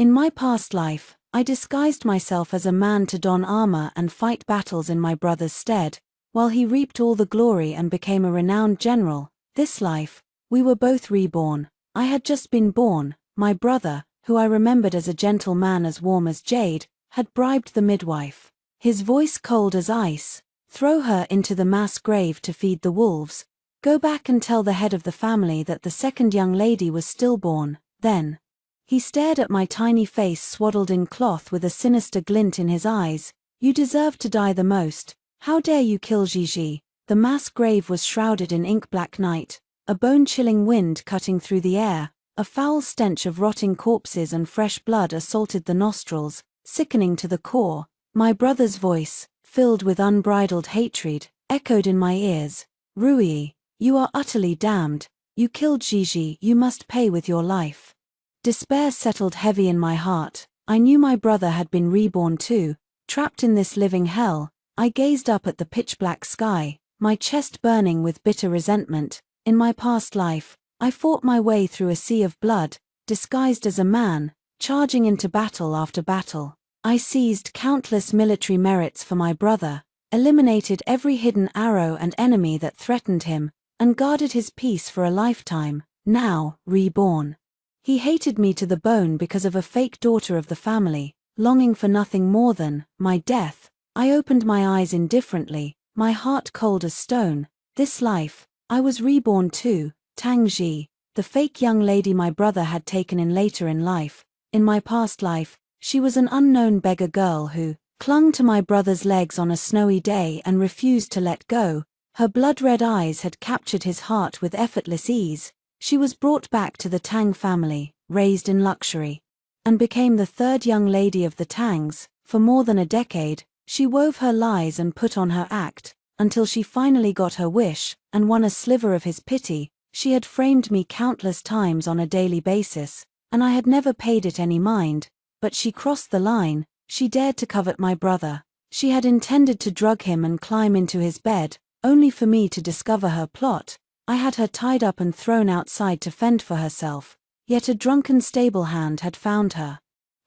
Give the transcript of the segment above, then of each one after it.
In my past life, I disguised myself as a man to don armor and fight battles in my brother's stead, while he reaped all the glory and became a renowned general. This life, we were both reborn. I had just been born. My brother, who I remembered as a gentle man as warm as jade, had bribed the midwife. His voice cold as ice. Throw her into the mass grave to feed the wolves. Go back and tell the head of the family that the second young lady was stillborn. Then he stared at my tiny face swaddled in cloth with a sinister glint in his eyes. You deserve to die the most. How dare you kill Gigi? The mass grave was shrouded in ink-black night, a bone-chilling wind cutting through the air. A foul stench of rotting corpses and fresh blood assaulted the nostrils, sickening to the core. My brother's voice, filled with unbridled hatred, echoed in my ears. Rui, you are utterly damned. You killed Gigi, you must pay with your life. Despair settled heavy in my heart. I knew my brother had been reborn too, trapped in this living hell. I gazed up at the pitch-black sky, my chest burning with bitter resentment. In my past life, I fought my way through a sea of blood, disguised as a man, charging into battle after battle. I seized countless military merits for my brother, eliminated every hidden arrow and enemy that threatened him, and guarded his peace for a lifetime. Now, reborn, he hated me to the bone because of a fake daughter of the family, longing for nothing more than my death. I opened my eyes indifferently, my heart cold as stone. This life, I was reborn too. Tang Ji, the fake young lady my brother had taken in later in life. In my past life, she was an unknown beggar girl who clung to my brother's legs on a snowy day and refused to let go. Her blood-red eyes had captured his heart with effortless ease. She was brought back to the Tang family, raised in luxury, and became the third young lady of the Tangs. For more than a decade, she wove her lies and put on her act, until she finally got her wish, and won a sliver of his pity. She had framed me countless times on a daily basis, and I had never paid it any mind, but she crossed the line. She dared to covet my brother. She had intended to drug him and climb into his bed, only for me to discover her plot. I had her tied up and thrown outside to fend for herself, yet a drunken stable hand had found her.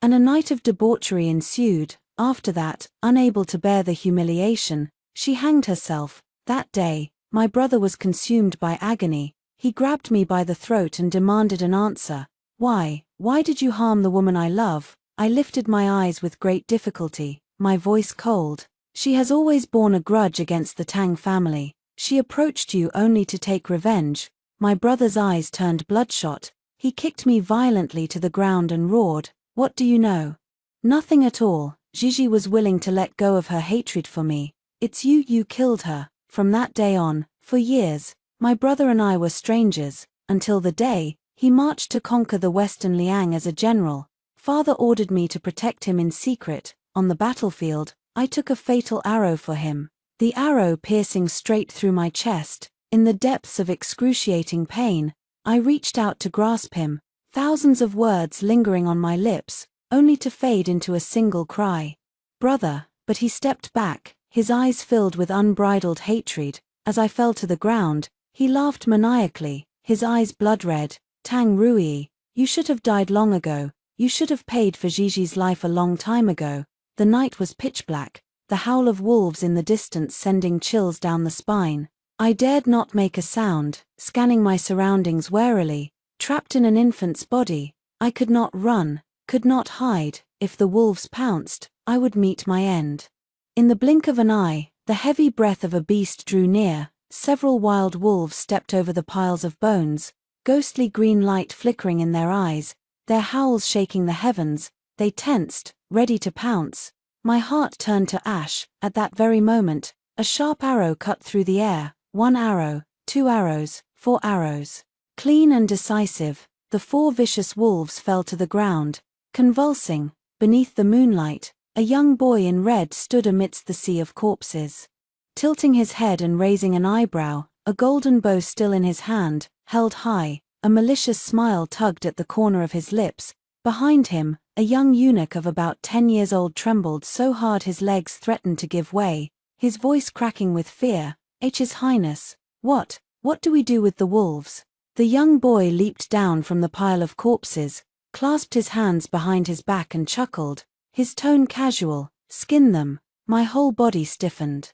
And a night of debauchery ensued. After that, unable to bear the humiliation, she hanged herself. That day, my brother was consumed by agony. He grabbed me by the throat and demanded an answer. Why did you harm the woman I love? I lifted my eyes with great difficulty, my voice cold. She has always borne a grudge against the Tang family. She approached you only to take revenge. My brother's eyes turned bloodshot. He kicked me violently to the ground and roared, "What do you know?" Nothing at all. Gigi was willing to let go of her hatred for me. It's you killed her. From that day on, for years, my brother and I were strangers, until the day he marched to conquer the Western Liang as a general. Father ordered me to protect him in secret. On the battlefield, I took a fatal arrow for him, the arrow piercing straight through my chest. In the depths of excruciating pain, I reached out to grasp him, thousands of words lingering on my lips, only to fade into a single cry. "Brother," but he stepped back, his eyes filled with unbridled hatred. As I fell to the ground, he laughed maniacally, his eyes blood-red. "Tang Rui, you should have died long ago. You should have paid for Gigi's life a long time ago." The night was pitch black, the howl of wolves in the distance sending chills down the spine. I dared not make a sound, scanning my surroundings warily. Trapped in an infant's body, I could not run, could not hide. If the wolves pounced, I would meet my end. In the blink of an eye, the heavy breath of a beast drew near. Several wild wolves stepped over the piles of bones, ghostly green light flickering in their eyes, their howls shaking the heavens. They tensed, ready to pounce. My heart turned to ash. At that very moment, a sharp arrow cut through the air. 1 arrow, 2 arrows, 4 arrows. Clean and decisive, the 4 vicious wolves fell to the ground, convulsing. Beneath the moonlight, a young boy in red stood amidst the sea of corpses. Tilting his head and raising an eyebrow, a golden bow still in his hand, held high, a malicious smile tugged at the corner of his lips. Behind him, a young eunuch of about 10 years old trembled so hard his legs threatened to give way, his voice cracking with fear. "His Highness, what do we do with the wolves?" The young boy leaped down from the pile of corpses, clasped his hands behind his back and chuckled, his tone casual. Skin them. My whole body stiffened.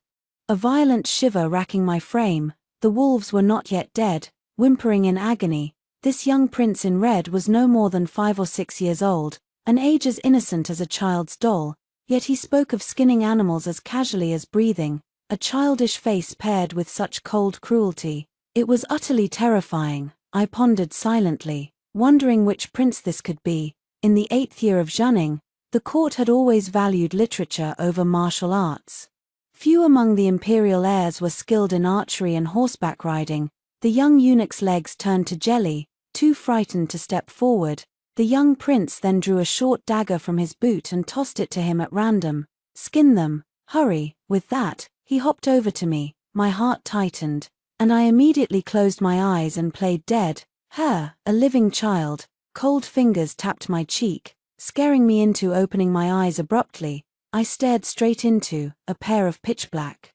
A violent shiver racking my frame. The wolves were not yet dead, whimpering in agony. This young prince in red was no more than 5 or 6 years old, an age as innocent as a child's doll, yet he spoke of skinning animals as casually as breathing, a childish face paired with such cold cruelty. It was utterly terrifying. I pondered silently, wondering which prince this could be. In the 8th year of Zhanning, the court had always valued literature over martial arts. Few among the imperial heirs were skilled in archery and horseback riding. The young eunuch's legs turned to jelly, too frightened to step forward. The young prince then drew a short dagger from his boot and tossed it to him at random. Skin them, hurry. With that, he hopped over to me. My heart tightened, and I immediately closed my eyes and played dead. A living child. Cold fingers tapped my cheek, scaring me into opening my eyes abruptly. I stared straight into a pair of pitch-black,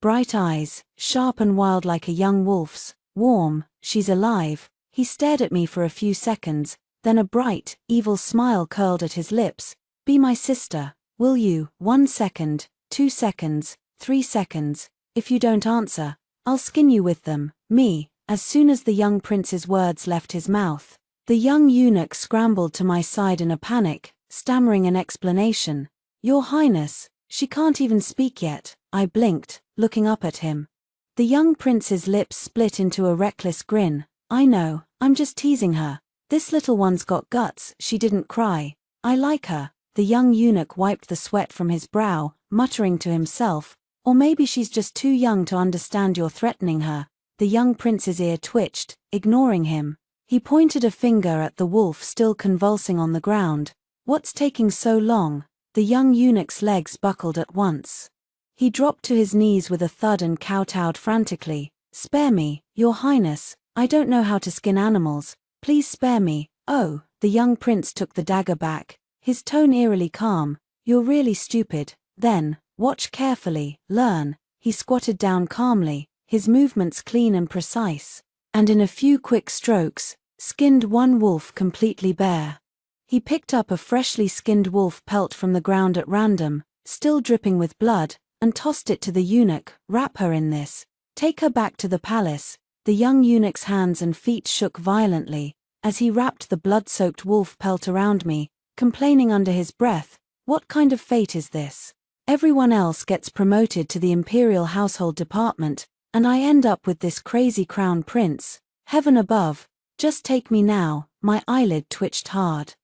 bright eyes, sharp and wild like a young wolf's. Warm. She's alive. He stared at me for a few seconds, then a bright, evil smile curled at his lips. Be my sister, will you? 1 second, 2 seconds, 3 seconds. If you don't answer, I'll skin you with them. Me. As soon as the young prince's words left his mouth, the young eunuch scrambled to my side in a panic, stammering an explanation. Your Highness, she can't even speak yet. I blinked, looking up at him. The young prince's lips split into a reckless grin. I know, I'm just teasing her. This little one's got guts. She didn't cry. I like her. The young eunuch wiped the sweat from his brow, muttering to himself, or maybe she's just too young to understand you're threatening her. The young prince's ear twitched, ignoring him. He pointed a finger at the wolf still convulsing on the ground. What's taking so long? The young eunuch's legs buckled at once. He dropped to his knees with a thud and kowtowed frantically. Spare me, Your Highness, I don't know how to skin animals. Please spare me. Oh, the young prince took the dagger back, his tone eerily calm. You're really stupid. Then, watch carefully, learn. He squatted down calmly, his movements clean and precise, and in a few quick strokes, skinned one wolf completely bare. He picked up a freshly skinned wolf pelt from the ground at random, still dripping with blood, and tossed it to the eunuch. Wrap her in this. Take her back to the palace. The young eunuch's hands and feet shook violently, as he wrapped the blood-soaked wolf pelt around me, complaining under his breath, what kind of fate is this? Everyone else gets promoted to the imperial household department, and I end up with this crazy crown prince. Heaven above, just take me now. My eyelid twitched hard.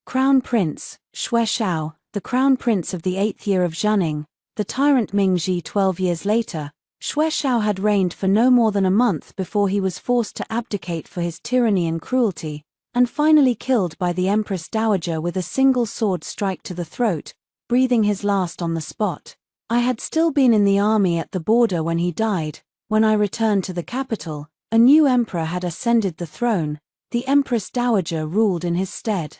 Crown Prince, Xue Xiao, the crown prince of the 8th year of Zhanning, the tyrant Mingji. 12 years later, Xue Xiao had reigned for no more than a month before he was forced to abdicate for his tyranny and cruelty, and finally killed by the Empress Dowager with a single sword strike to the throat, breathing his last on the spot. I had still been in the army at the border when he died. When I returned to the capital, a new emperor had ascended the throne. The Empress Dowager ruled in his stead,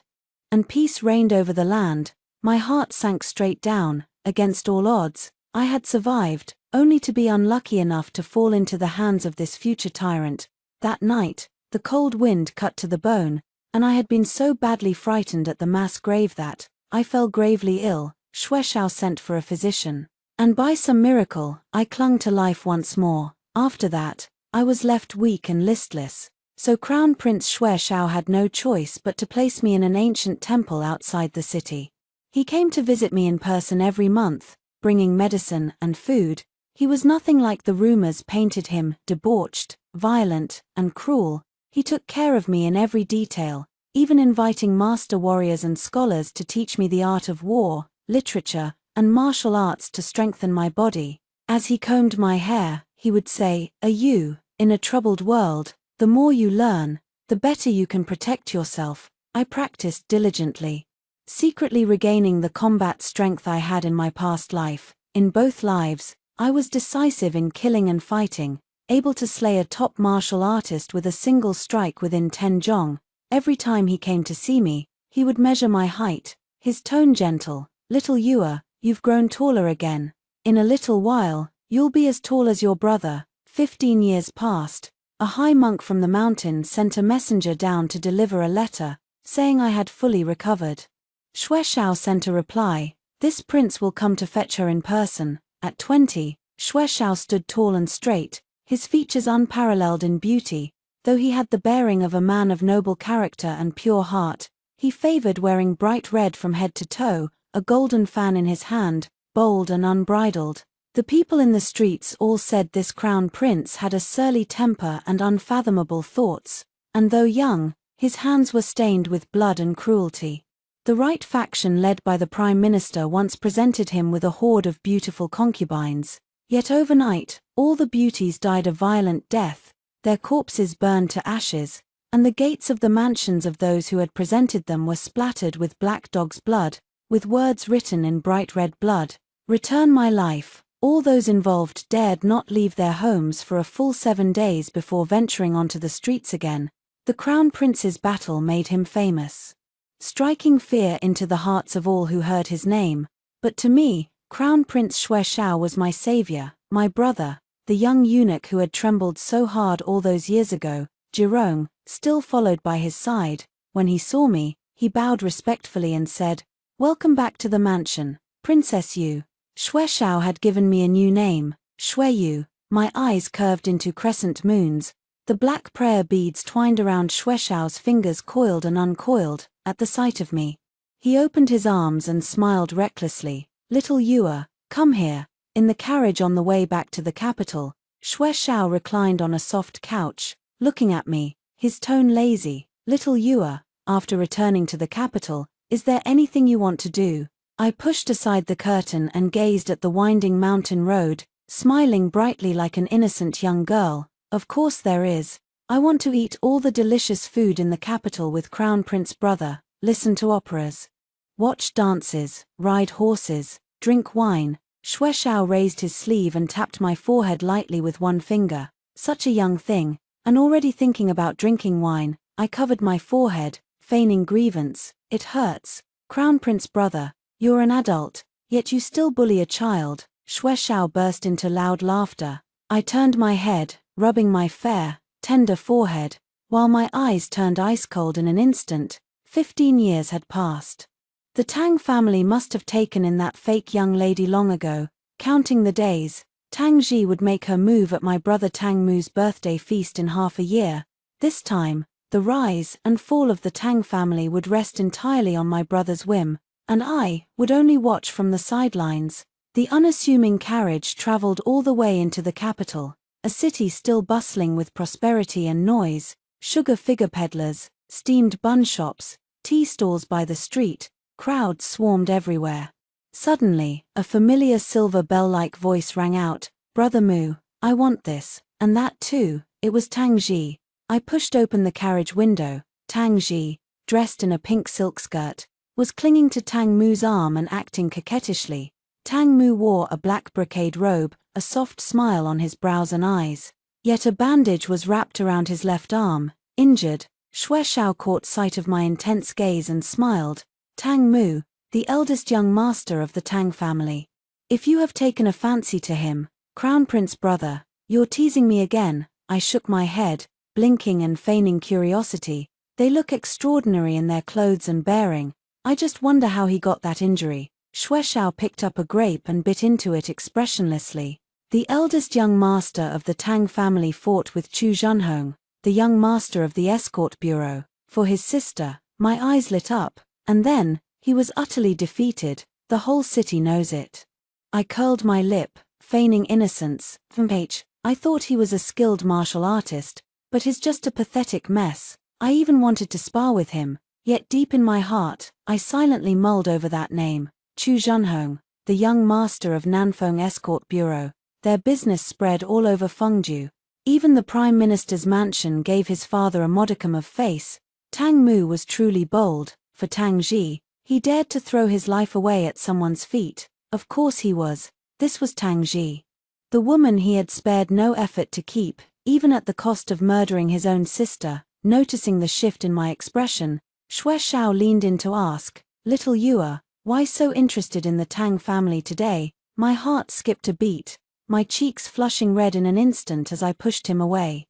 and peace reigned over the land. My heart sank straight down. Against all odds, I had survived, only to be unlucky enough to fall into the hands of this future tyrant. That night, the cold wind cut to the bone, and I had been so badly frightened at the mass grave that I fell gravely ill. Xue Xiao sent for a physician, and by some miracle, I clung to life once more. After that, I was left weak and listless, so Crown Prince Xue Xiao had no choice but to place me in an ancient temple outside the city. He came to visit me in person every month, bringing medicine and food. He was nothing like the rumors painted him: debauched, violent, and cruel. He took care of me in every detail, even inviting master warriors and scholars to teach me the art of war, literature, and martial arts to strengthen my body. As he combed my hair, he would say, you, in a troubled world, the more you learn, the better you can protect yourself. I practiced diligently, secretly regaining the combat strength I had in my past life. In both lives, I was decisive in killing and fighting, able to slay a top martial artist with a single strike within 10 zhong. Every time he came to see me, he would measure my height, his tone gentle. Little Yua, you've grown taller again. In a little while, you'll be as tall as your brother. 15 years passed. A high monk from the mountain sent a messenger down to deliver a letter. saying I had fully recovered. Xue Xiao sent a reply, "This prince will come to fetch her in person." At 20, Xue Xiao stood tall and straight, his features unparalleled in beauty. Though he had the bearing of a man of noble character and pure heart, he favored wearing bright red from head to toe, a golden fan in his hand, bold and unbridled. The people in the streets all said this crown prince had a surly temper and unfathomable thoughts, and though young, his hands were stained with blood and cruelty. The right faction led by the prime minister once presented him with a horde of beautiful concubines, yet overnight, all the beauties died a violent death, their corpses burned to ashes, and the gates of the mansions of those who had presented them were splattered with black dog's blood, with words written in bright red blood, "Return my life." All those involved dared not leave their homes for a full 7 days before venturing onto the streets again. The crown prince's battle made him famous, striking fear into the hearts of all who heard his name. But to me, Crown Prince Xue Xiao was my savior, my brother, the young eunuch who had trembled so hard all those years ago. Jirong, still followed by his side, when he saw me, he bowed respectfully and said, "Welcome back to the mansion, Princess Yu." Xue Xiao had given me a new name, Xue Yu. My eyes curved into crescent moons. The black prayer beads twined around Xue Xiao's fingers coiled and uncoiled. At the sight of me, he opened his arms and smiled recklessly. "Little Yua, come here." In the carriage on the way back to the capital, Xue Xiao reclined on a soft couch, looking at me, his tone lazy. "Little Yua, after returning to the capital, is there anything you want to do?" I pushed aside the curtain and gazed at the winding mountain road, smiling brightly like an innocent young girl. "Of course there is. I want to eat all the delicious food in the capital with Crown Prince brother, listen to operas, watch dances, ride horses, drink wine." Xue Xiao raised his sleeve and tapped my forehead lightly with one finger. Such a young thing, and already thinking about drinking wine. I covered my forehead, feigning grievance. "It hurts. Crown Prince brother, you're an adult, yet you still bully a child." Xue Xiao burst into loud laughter. I turned my head, rubbing my fair, tender forehead, while my eyes turned ice-cold in an instant. 15 years had passed. The Tang family must have taken in that fake young lady long ago. Counting the days, Tang Ji would make her move at my brother Tang Mu's birthday feast in half a year. This time, the rise and fall of the Tang family would rest entirely on my brother's whim, and I would only watch from the sidelines. The unassuming carriage traveled all the way into the capital, a city still bustling with prosperity and noise, sugar figure peddlers, steamed bun shops, tea stalls by the street. Crowds swarmed everywhere. Suddenly, a familiar silver bell-like voice rang out, "Brother Mu, I want this, and that too." It was Tang Ji. I pushed open the carriage window. Tang Ji, dressed in a pink silk skirt, was clinging to Tang Mu's arm and acting coquettishly. Tang Mu wore a black brocade robe, a soft smile on his brows and eyes. Yet a bandage was wrapped around his left arm, injured. Xue Xiao caught sight of my intense gaze and smiled. "Tang Mu, the eldest young master of the Tang family. If you have taken a fancy to him, Crown Prince brother, you're teasing me again." I shook my head, blinking and feigning curiosity. "They look extraordinary in their clothes and bearing. I just wonder how he got that injury." Xue Xiao picked up a grape and bit into it expressionlessly. "The eldest young master of the Tang family fought with Chu Zhenhong, the young master of the escort bureau, for his sister." My eyes lit up. "And then, he was utterly defeated. The whole city knows it." I curled my lip, feigning innocence. I thought he was a skilled martial artist, but he's just a pathetic mess." I even wanted to spar with him, yet deep in my heart, I silently mulled over that name. Chu Zhenhong, the young master of Nanfeng Escort Bureau. Their business spread all over Fengju. Even the prime minister's mansion gave his father a modicum of face. Tang Mu was truly bold. For Tang Ji, he dared to throw his life away at someone's feet. Of course he was. This was Tang Ji, the woman he had spared no effort to keep, even at the cost of murdering his own sister. Noticing the shift in my expression, Xue Xiao leaned in to ask, "Little Yua, why so interested in the Tang family today?" My heart skipped a beat, my cheeks flushing red in an instant as I pushed him away.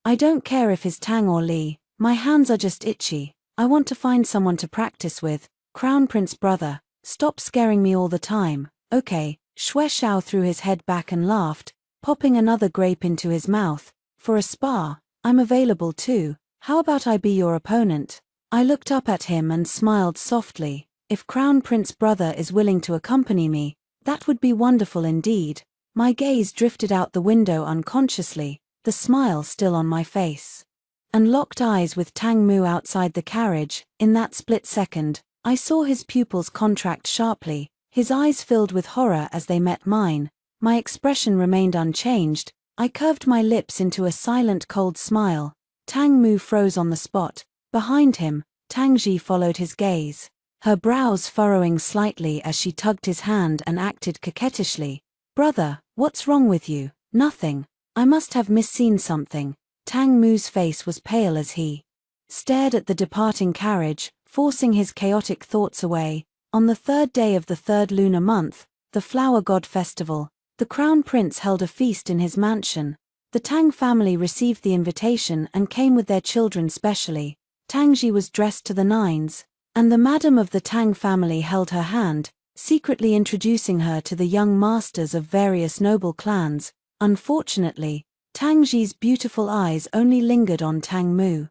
"I don't care if he's Tang or Li, my hands are just itchy." I want to find someone to practice with. Crown Prince brother, stop scaring me all the time, okay? Xue Xiao threw his head back and laughed, popping another grape into his mouth. For a spar, I'm available too. How about I be your opponent? I looked up at him and smiled softly. If Crown Prince brother is willing to accompany me, that would be wonderful indeed. My gaze drifted out the window unconsciously, the smile still on my face. And locked eyes with Tang Mu outside the carriage. In that split second, I saw his pupils contract sharply, his eyes filled with horror as they met mine. My expression remained unchanged. I curved my lips into a silent cold smile. Tang Mu froze on the spot. Behind him, Tang Ji followed his gaze, her brows furrowing slightly as she tugged his hand and acted coquettishly. Brother, what's wrong with you? Nothing. I must have misseen something. Tang Mu's face was pale as he stared at the departing carriage, forcing his chaotic thoughts away. On the third day of the third lunar month, the Flower God Festival, the Crown Prince held a feast in his mansion. The Tang family received the invitation and came with their children specially. Tang Ji was dressed to the nines, and the madam of the Tang family held her hand, secretly introducing her to the young masters of various noble clans. Unfortunately, Tang Ji's beautiful eyes only lingered on Tang Mu.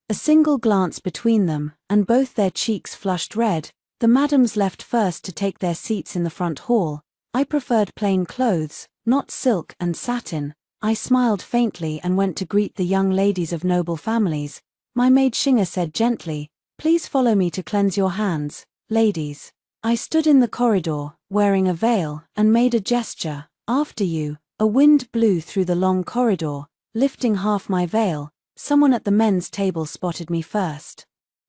A single glance between them, and both their cheeks flushed red. The madams left first to take their seats in the front hall. I preferred plain clothes, not silk and satin. I smiled faintly and went to greet the young ladies of noble families. My maid Xinga said gently, "Please follow me to cleanse your hands, ladies." I stood in the corridor, wearing a veil, and made a gesture. "After you." A wind blew through the long corridor, lifting half my veil. Someone at the men's table spotted me first,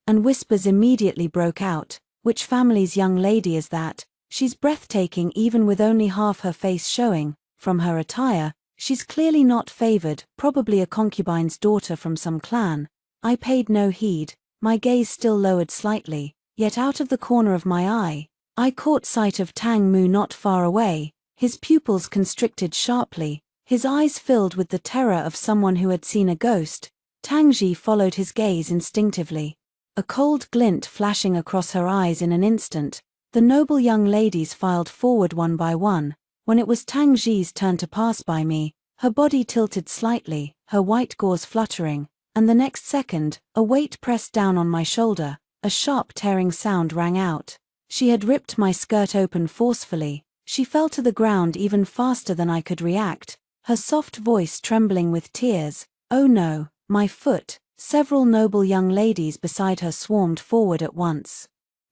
and whispers immediately broke out. "Which family's young lady is that? She's breathtaking even with only half her face showing. From her attire, she's clearly not favored, probably a concubine's daughter from some clan." I paid no heed, my gaze still lowered slightly, yet out of the corner of my eye, I caught sight of Tang Mu not far away. His pupils constricted sharply, his eyes filled with the terror of someone who had seen a ghost. Tang Ji followed his gaze instinctively, a cold glint flashing across her eyes in an instant. The noble young ladies filed forward one by one. When it was Tang Ji's turn to pass by me, her body tilted slightly, her white gauze fluttering, and the next second, a weight pressed down on my shoulder. A sharp tearing sound rang out. She had ripped my skirt open forcefully. She fell to the ground even faster than I could react, her soft voice trembling with tears. "Oh no, my foot." Several noble young ladies beside her swarmed forward at once,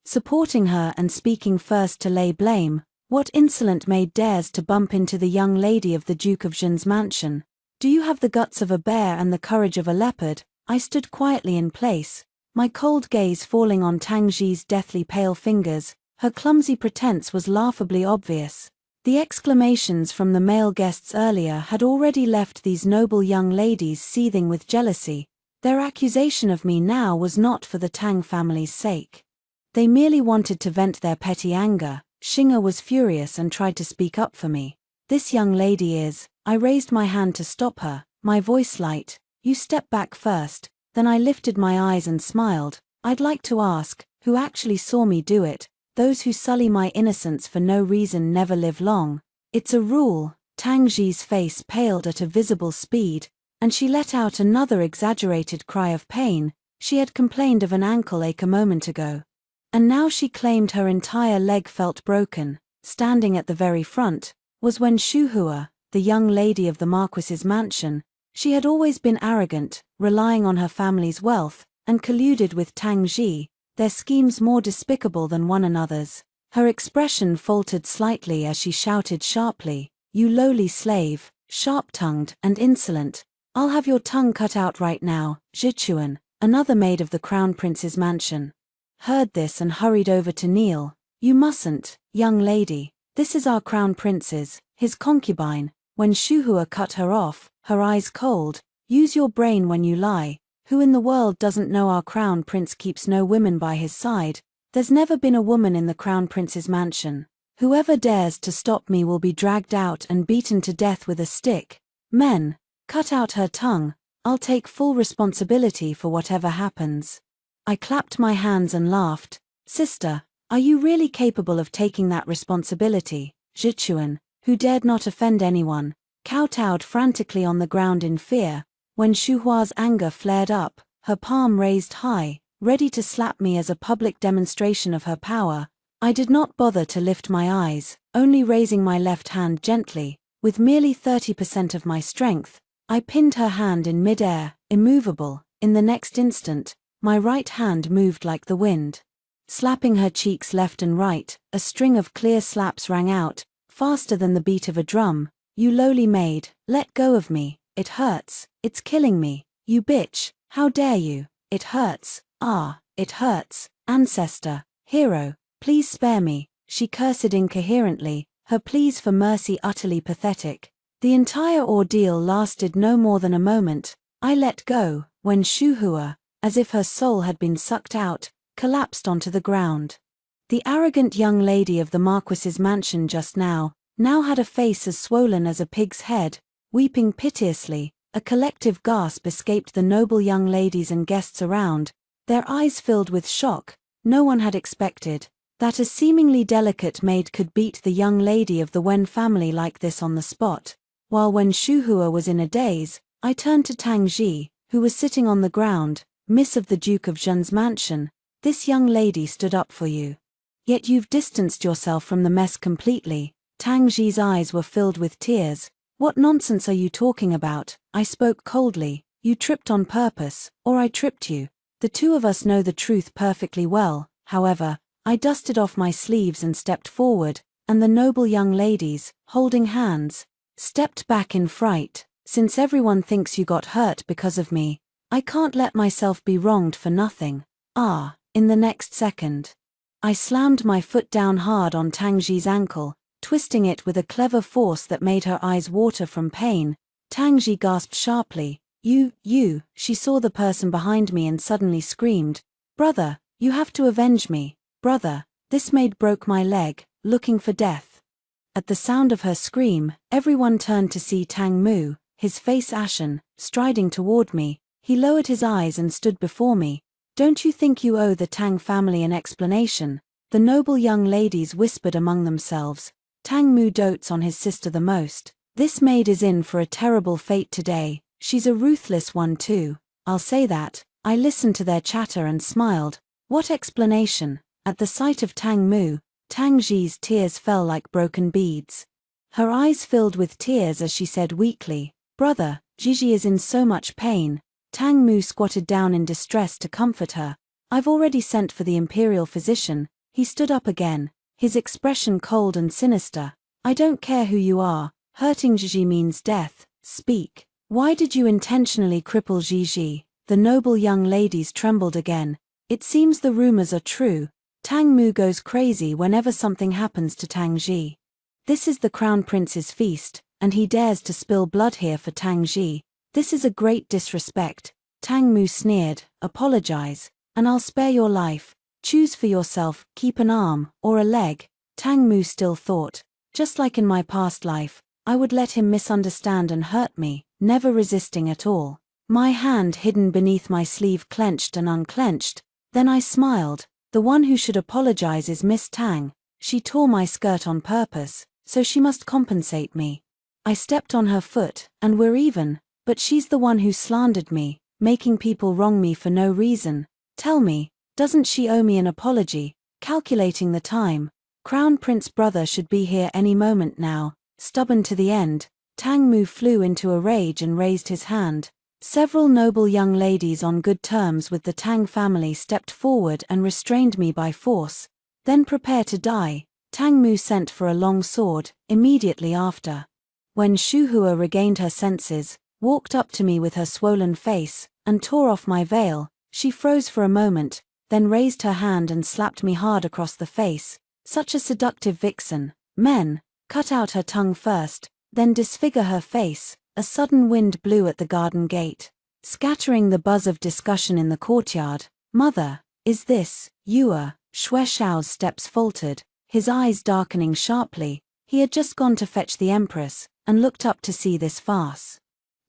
supporting her and speaking first to lay blame. "What insolent maid dares to bump into the young lady of the Duke of Zhen's mansion? Do you have the guts of a bear and the courage of a leopard?" I stood quietly in place, my cold gaze falling on Tang Ji's deathly pale fingers. Her clumsy pretense was laughably obvious. The exclamations from the male guests earlier had already left these noble young ladies seething with jealousy. Their accusation of me now was not for the Tang family's sake. They merely wanted to vent their petty anger. Xinga was furious and tried to speak up for me. "This young lady is..." I raised my hand to stop her, my voice light. "You step back first." Then I lifted my eyes and smiled. "I'd like to ask, who actually saw me do it? Those who sully my innocence for no reason never live long. It's a rule." Tang Ji's face paled at a visible speed, and she let out another exaggerated cry of pain. She had complained of an ankle ache a moment ago, and now she claimed her entire leg felt broken. Standing at the very front was Wen Shuhua, the young lady of the Marquis's mansion. She had always been arrogant, relying on her family's wealth, and colluded with Tang Ji, their schemes more despicable than one another's. Her expression faltered slightly as she shouted sharply, "You lowly slave, sharp-tongued and insolent. I'll have your tongue cut out right now." Zhichuan, another maid of the Crown Prince's mansion, heard this and hurried over to kneel. "You mustn't, young lady. This is our Crown Prince's, his concubine." When Shuhua cut her off, her eyes cold, "Use your brain when you lie. Who in the world doesn't know our Crown Prince keeps no women by his side? There's never been a woman in the Crown Prince's mansion. Whoever dares to stop me will be dragged out and beaten to death with a stick. Men, cut out her tongue. I'll take full responsibility for whatever happens." I clapped my hands and laughed. Sister, are you really capable of taking that responsibility? Zhichuan, who dared not offend anyone, kowtowed frantically on the ground in fear. When Shuhua's anger flared up, her palm raised high, ready to slap me as a public demonstration of her power, I did not bother to lift my eyes, only raising my left hand gently. With merely 30% of my strength, I pinned her hand in mid-air, immovable. In the next instant, my right hand moved like the wind. Slapping her cheeks left and right, a string of clear slaps rang out, faster than the beat of a drum. You lowly maid, let go of me, it hurts, it's killing me, you bitch, how dare you, it hurts, ah, it hurts, ancestor, hero, please spare me, she cursed incoherently, her pleas for mercy utterly pathetic. The entire ordeal lasted no more than a moment. I let go, when Shuhua, as if her soul had been sucked out, collapsed onto the ground. The arrogant young lady of the Marquis's mansion just now had a face as swollen as a pig's head, weeping piteously. A collective gasp escaped the noble young ladies and guests around, their eyes filled with shock. No one had expected that a seemingly delicate maid could beat the young lady of the Wen family like this on the spot. While when Shuhua was in a daze, I turned to Tang Ji, who was sitting on the ground. Miss of the Duke of Zhen's mansion, this young lady stood up for you. Yet you've distanced yourself from the mess completely. Tang Ji's eyes were filled with tears. What nonsense are you talking about? I spoke coldly. You tripped on purpose, or I tripped you. The two of us know the truth perfectly well. However, I dusted off my sleeves and stepped forward, and the noble young ladies, holding hands, stepped back in fright. Since everyone thinks you got hurt because of me, I can't let myself be wronged for nothing. Ah, in the next second, I slammed my foot down hard on Tang Ji's ankle, twisting it with a clever force that made her eyes water from pain. Tang Ji gasped sharply. You, she saw the person behind me and suddenly screamed, "Brother, you have to avenge me, brother." This maid broke my leg, looking for death. At the sound of her scream, everyone turned to see Tang Mu, his face ashen, striding toward me. He lowered his eyes and stood before me. Don't you think you owe the Tang family an explanation? The noble young ladies whispered among themselves. Tang Mu dotes on his sister the most. This maid is in for a terrible fate today. She's a ruthless one too, I'll say that. I listened to their chatter and smiled. What explanation? At the sight of Tang Mu, Tang Ji's tears fell like broken beads. Her eyes filled with tears as she said weakly, "Brother, Gigi is in so much pain." Tang Mu squatted down in distress to comfort her. "I've already sent for the imperial physician." He stood up again, his expression cold and sinister. "I don't care who you are, hurting Gigi means death. Speak. Why did you intentionally cripple Gigi?" The noble young ladies trembled again. It seems the rumors are true. Tang Mu goes crazy whenever something happens to Tang Ji. This is the crown prince's feast, and he dares to spill blood here for Tang Ji. This is a great disrespect. Tang Mu sneered. "Apologize, and I'll spare your life. Choose for yourself, keep an arm, or a leg." Tang Mu still thought, just like in my past life, I would let him misunderstand and hurt me, never resisting at all. My hand hidden beneath my sleeve clenched and unclenched. Then I smiled. The one who should apologize is Miss Tang. She tore my skirt on purpose, so she must compensate me. I stepped on her foot, and we're even. But she's the one who slandered me, making people wrong me for no reason. Tell me, doesn't she owe me an apology? Calculating the time, Crown Prince brother should be here any moment now. Stubborn to the end, Tang Mu flew into a rage and raised his hand. Several noble young ladies on good terms with the Tang family stepped forward and restrained me by force. Then prepare to die. Tang Mu sent for a long sword, immediately after. When Shuhua regained her senses, walked up to me with her swollen face, and tore off my veil, she froze for a moment, then raised her hand and slapped me hard across the face. Such a seductive vixen. Men, cut out her tongue first, then disfigure her face. A sudden wind blew at the garden gate, scattering the buzz of discussion in the courtyard. "Mother, is this you?" Xue Xiao's steps faltered, his eyes darkening sharply. He had just gone to fetch the Empress, and looked up to see this farce.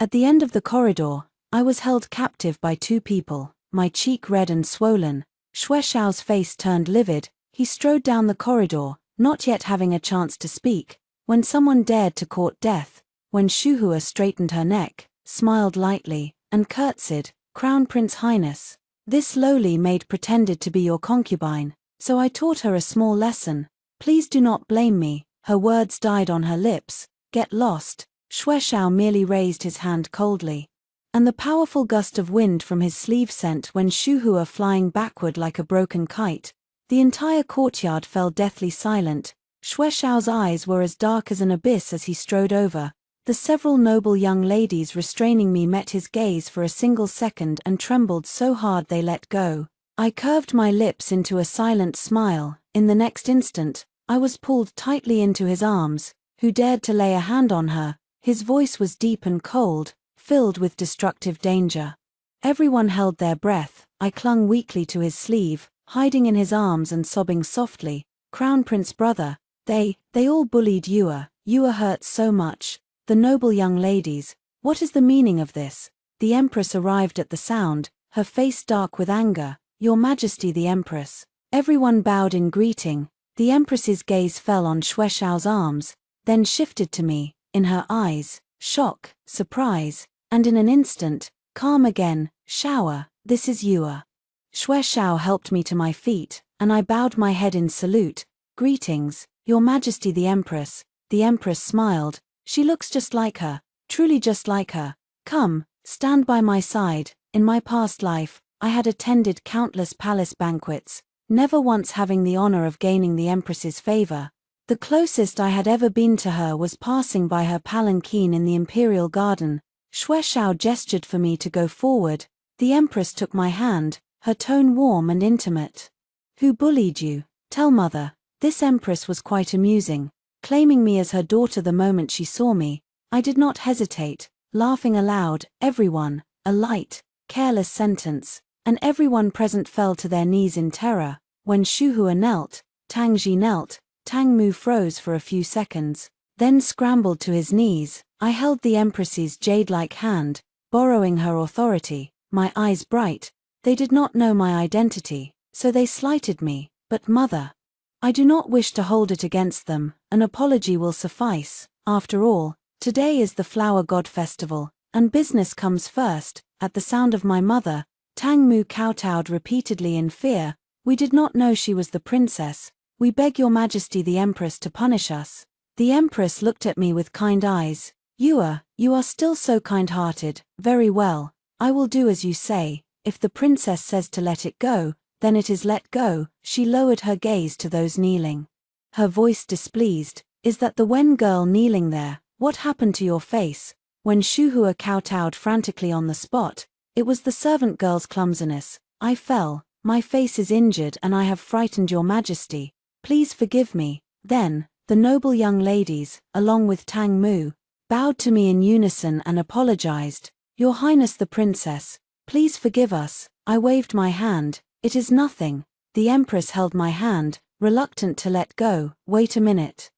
At the end of the corridor, I was held captive by two people. my cheek red and swollen. Xue Xiao's face turned livid. He strode down the corridor, not yet having a chance to speak, when someone dared to court death. When Xu Hua straightened her neck, smiled lightly, and curtsied, "Crown Prince Highness, this lowly maid pretended to be your concubine, so I taught her a small lesson. Please do not blame me." Her words died on her lips. "Get lost." Xue Xiao merely raised his hand coldly, and the powerful gust of wind from his sleeve sent Wen Shuhua flying backward like a broken kite. The entire courtyard fell deathly silent. Xue Xiao's eyes were as dark as an abyss as he strode over. The several noble young ladies restraining me met his gaze for a single second and trembled so hard they let go. I curved my lips into a silent smile. In the next instant, I was pulled tightly into his arms. Who dared to lay a hand on her? His voice was deep and cold, filled with destructive danger. Everyone held their breath. I clung weakly to his sleeve, hiding in his arms and sobbing softly. "Crown Prince brother, they all bullied Yua. Yua hurts so much." The noble young ladies, what is the meaning of this? The Empress arrived at the sound, her face dark with anger. "Your Majesty the Empress." Everyone bowed in greeting. The Empress's gaze fell on Xue Xiao's arms, then shifted to me. In her eyes, shock, surprise, and in an instant, calm again. "Xiao, this is Yua." Xue Xiao helped me to my feet, and I bowed my head in salute. "Greetings, Your Majesty the Empress." The Empress smiled. "She looks just like her, truly just like her. Come, stand by my side." In my past life, I had attended countless palace banquets, never once having the honor of gaining the Empress's favor. The closest I had ever been to her was passing by her palanquin in the imperial garden. Xue Xiao gestured for me to go forward. The Empress took my hand, her tone warm and intimate. "Who bullied you? Tell mother." This Empress was quite amusing, claiming me as her daughter the moment she saw me. I did not hesitate, laughing aloud. "Everyone," a light, careless sentence, and everyone present fell to their knees in terror. When Shuhua knelt, Tang Ji knelt. Tang Mu froze for a few seconds, then scrambled to his knees. I held the Empress's jade-like hand, borrowing her authority, my eyes bright. They did not know my identity, so they slighted me. "But mother, I do not wish to hold it against them. An apology will suffice. After all, today is the Flower God Festival, and business comes first." At the sound of my mother, Tang Mu kowtowed repeatedly in fear. "We did not know she was the princess. We beg Your Majesty the Empress to punish us." The Empress looked at me with kind eyes. You are still so kind-hearted. Very well, I will do as you say. If the princess says to let it go, then it is let go." She lowered her gaze to those kneeling, her voice displeased. "Is that the Wen girl kneeling there? What happened to your face?" When Shuhua kowtowed frantically on the spot, "It was the servant girl's clumsiness. I fell. My face is injured and I have frightened Your Majesty. Please forgive me." Then, the noble young ladies, along with Tang Mu, bowed to me in unison and apologized. "Your Highness the Princess, please forgive us." I waved my hand. "It is nothing." The Empress held my hand, reluctant to let go. "Wait a minute.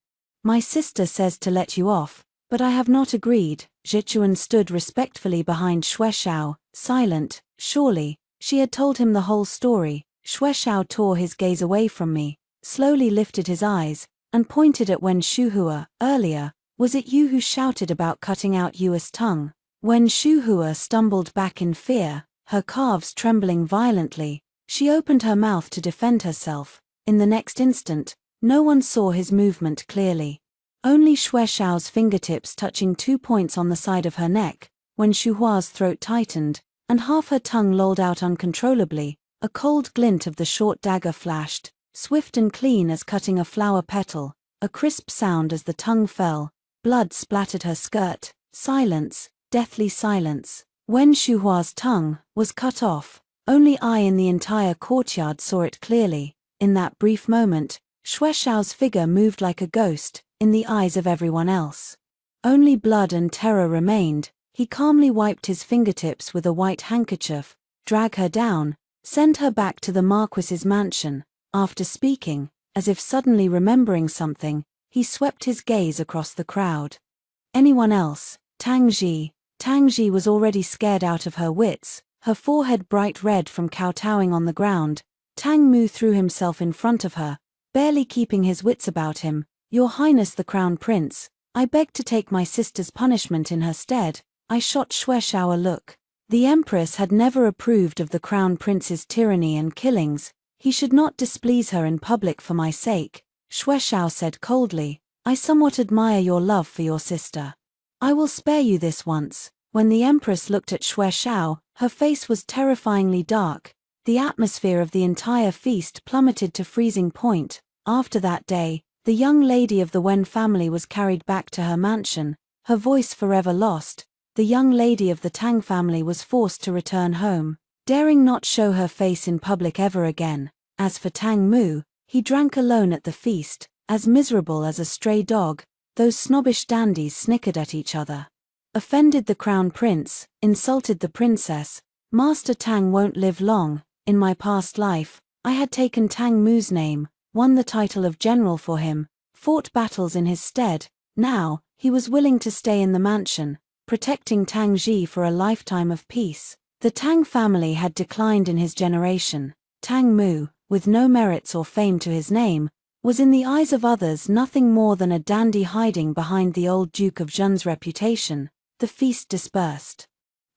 My sister says to let you off, but I have not agreed." Zhichuan stood respectfully behind Xue Xiao, silent. Surely, she had told him the whole story. Xue Xiao tore his gaze away from me, slowly lifted his eyes, and pointed at Wen Shuhua. "Earlier, was it you who shouted about cutting out Yua's tongue?" Wen Shuhua stumbled back in fear, her calves trembling violently. She opened her mouth to defend herself. In the next instant, no one saw his movement clearly. Only Xue Xiao's fingertips touching 2 points on the side of her neck. When Shuhua's throat tightened, and half her tongue lolled out uncontrollably, a cold glint of the short dagger flashed, swift and clean as cutting a flower petal. A crisp sound as the tongue fell. Blood splattered her skirt. Silence, deathly silence. When Shuhua's tongue was cut off, only I in the entire courtyard saw it clearly. In that brief moment, Xue Xiao's figure moved like a ghost, in the eyes of everyone else. Only blood and terror remained. He calmly wiped his fingertips with a white handkerchief, dragged her down, sent her back to the Marquis's mansion. After speaking, as if suddenly remembering something, he swept his gaze across the crowd. Anyone else? Tang Ji. Tang Ji was already scared out of her wits, her forehead bright red from kowtowing on the ground. Tang Mu threw himself in front of her, barely keeping his wits about him. "Your Highness the Crown Prince, I beg to take my sister's punishment in her stead." I shot Xue Xiao a look. The Empress had never approved of the Crown Prince's tyranny and killings. He should not displease her in public for my sake. Xue Xiao said coldly, "I somewhat admire your love for your sister. I will spare you this once." When the Empress looked at Xue Xiao, her face was terrifyingly dark. The atmosphere of the entire feast plummeted to freezing point. After that day, the young lady of the Wen family was carried back to her mansion, her voice forever lost. The young lady of the Tang family was forced to return home, daring not show her face in public ever again. As for Tang Mu, he drank alone at the feast, as miserable as a stray dog. Those snobbish dandies snickered at each other. Offended the Crown Prince, insulted the princess. Master Tang won't live long. In my past life, I had taken Tang Mu's name, won the title of general for him, fought battles in his stead. Now, he was willing to stay in the mansion, protecting Tang Ji for a lifetime of peace. The Tang family had declined in his generation. Tang Mu, with no merits or fame to his name, was in the eyes of others nothing more than a dandy hiding behind the old Duke of Zhen's reputation. The feast dispersed.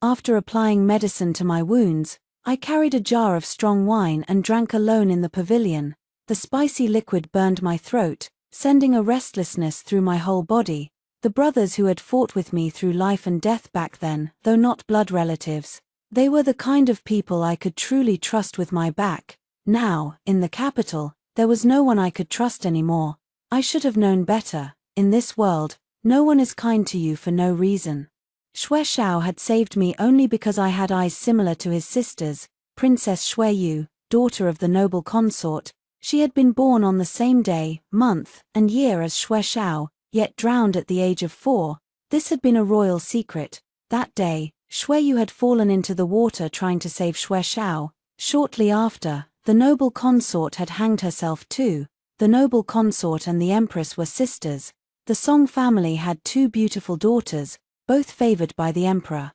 After applying medicine to my wounds, I carried a jar of strong wine and drank alone in the pavilion. The spicy liquid burned my throat, sending a restlessness through my whole body. The brothers who had fought with me through life and death back then, though not blood relatives, they were the kind of people I could truly trust with my back. Now, in the capital, there was no one I could trust anymore. I should have known better. In this world, no one is kind to you for no reason. Xue Xiao had saved me only because I had eyes similar to his sisters, Princess Xue Yu, daughter of the noble consort. She had been born on the same day, month, and year as Xue Xiao, yet drowned at the age of 4. This had been a royal secret. That day, Xue Yu had fallen into the water trying to save Xue Xiao. Shortly after, the noble consort had hanged herself too. The noble consort and the empress were sisters. The Song family had 2 beautiful daughters, both favored by the emperor.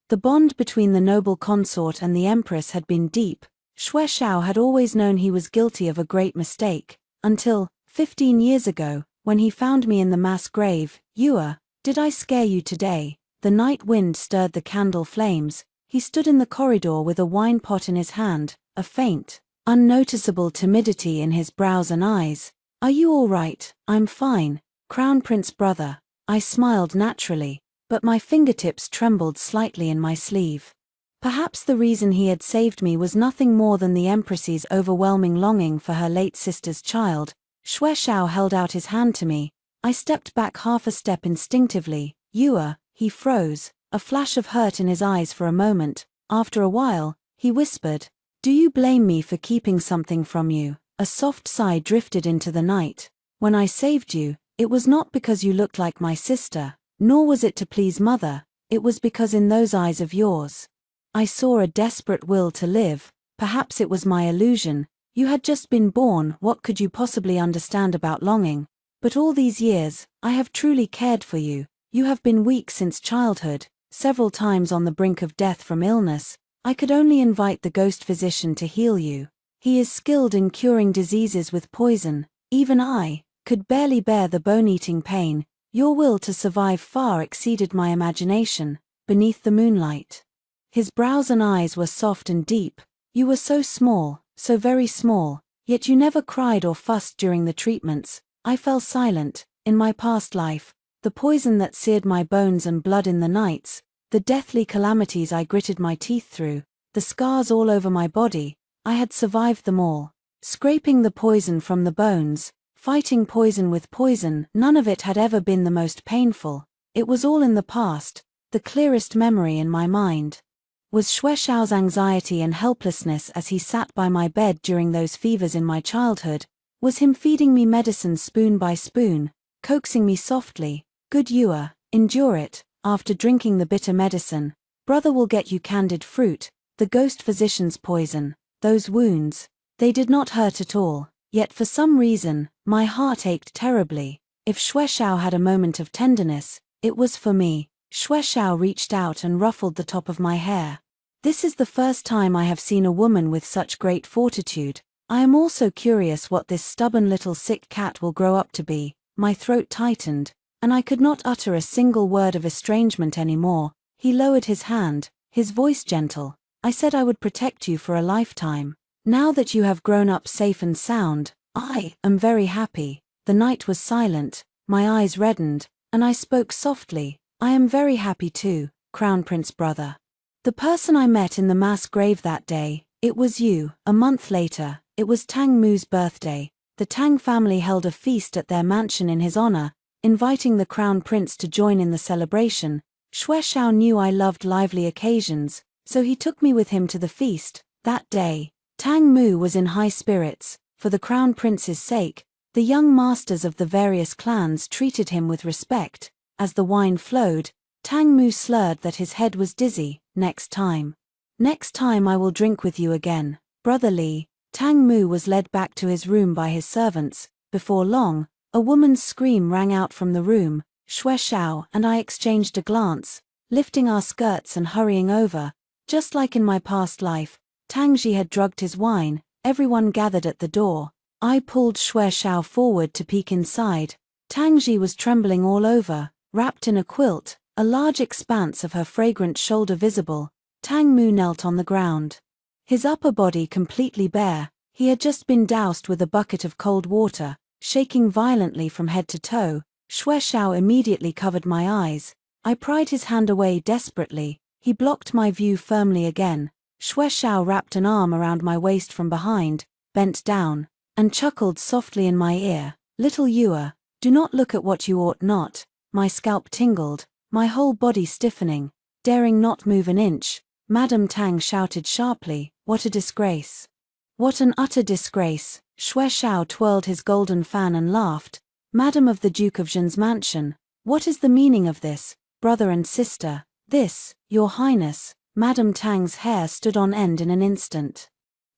The bond between the noble consort and the empress had been deep. Xue Xiao had always known he was guilty of a great mistake, until, 15 years ago, when he found me in the mass grave. "Yua, did I scare you today?" The night wind stirred the candle flames. He stood in the corridor with a wine pot in his hand, a faint, unnoticeable timidity in his brows and eyes. "Are you all right?" "I'm fine, Crown Prince brother." I smiled naturally, but my fingertips trembled slightly in my sleeve. Perhaps the reason he had saved me was nothing more than the Empress's overwhelming longing for her late sister's child. Xue Xiao held out his hand to me. I stepped back half a step instinctively. "Yua." He froze, a flash of hurt in his eyes for a moment. After a while, he whispered, "Do you blame me for keeping something from you?" A soft sigh drifted into the night. "When I saved you, it was not because you looked like my sister, nor was it to please mother. It was because in those eyes of yours, I saw a desperate will to live. Perhaps it was my illusion. You had just been born, what could you possibly understand about longing? But all these years, I have truly cared for you. You have been weak since childhood, several times on the brink of death from illness. I could only invite the ghost physician to heal you. He is skilled in curing diseases with poison. Even I could barely bear the bone-eating pain. Your will to survive far exceeded my imagination." Beneath the moonlight, his brows and eyes were soft and deep. "You were so small, so very small, yet you never cried or fussed during the treatments." I fell silent. In my past life, the poison that seared my bones and blood in the nights, the deathly calamities I gritted my teeth through, the scars all over my body, I had survived them all. Scraping the poison from the bones, fighting poison with poison, none of it had ever been the most painful. It was all in the past, the clearest memory in my mind. Was Xue Xiao's anxiety and helplessness as he sat by my bed during those fevers in my childhood? Was him feeding me medicine spoon by spoon, coaxing me softly, "Good Yua, endure it. After drinking the bitter medicine, brother will get you candied fruit." The ghost physician's poison, those wounds, they did not hurt at all. Yet for some reason, my heart ached terribly. If Xue Xiao had a moment of tenderness, it was for me. Xue Xiao reached out and ruffled the top of my hair. This is the first time I have seen a woman with such great fortitude. I am also curious what this stubborn little sick cat will grow up to be. My throat tightened, and I could not utter a single word of estrangement anymore. He lowered his hand, his voice gentle. I said I would protect you for a lifetime. Now that you have grown up safe and sound, I am very happy. The night was silent, my eyes reddened, and I spoke softly. I am very happy too, Crown Prince brother. The person I met in the mass grave that day, it was you. A month later, it was Tang Mu's birthday. The Tang family held a feast at their mansion in his honor, inviting the Crown Prince to join in the celebration. Xue Xiao knew I loved lively occasions, so he took me with him to the feast. That day, Tang Mu was in high spirits. For the Crown Prince's sake, the young masters of the various clans treated him with respect. As the wine flowed, Tang Mu slurred that his head was dizzy. Next time I will drink with you again, Brother Li. Tang Mu was led back to his room by his servants. Before long, a woman's scream rang out from the room. Xue Xiao and I exchanged a glance, lifting our skirts and hurrying over. Just like in my past life, Tang Ji had drugged his wine. Everyone gathered at the door. I pulled Xue Xiao forward to peek inside. Tang Ji was trembling all over, wrapped in a quilt, a large expanse of her fragrant shoulder visible. Tang Mu knelt on the ground. His upper body completely bare, he had just been doused with a bucket of cold water, shaking violently from head to toe. Xue Xiao immediately covered my eyes. I pried his hand away desperately. He blocked my view firmly again. Xue Xiao wrapped an arm around my waist from behind, bent down, and chuckled softly in my ear. Little Yua, do not look at what you ought not. My scalp tingled, my whole body stiffening, daring not move an inch. Madame Tang shouted sharply, what a disgrace. What an utter disgrace. Xue Xiao twirled his golden fan and laughed. Madam of the Duke of Zhen's mansion, what is the meaning of this, brother and sister? This, your highness. Madame Tang's hair stood on end in an instant.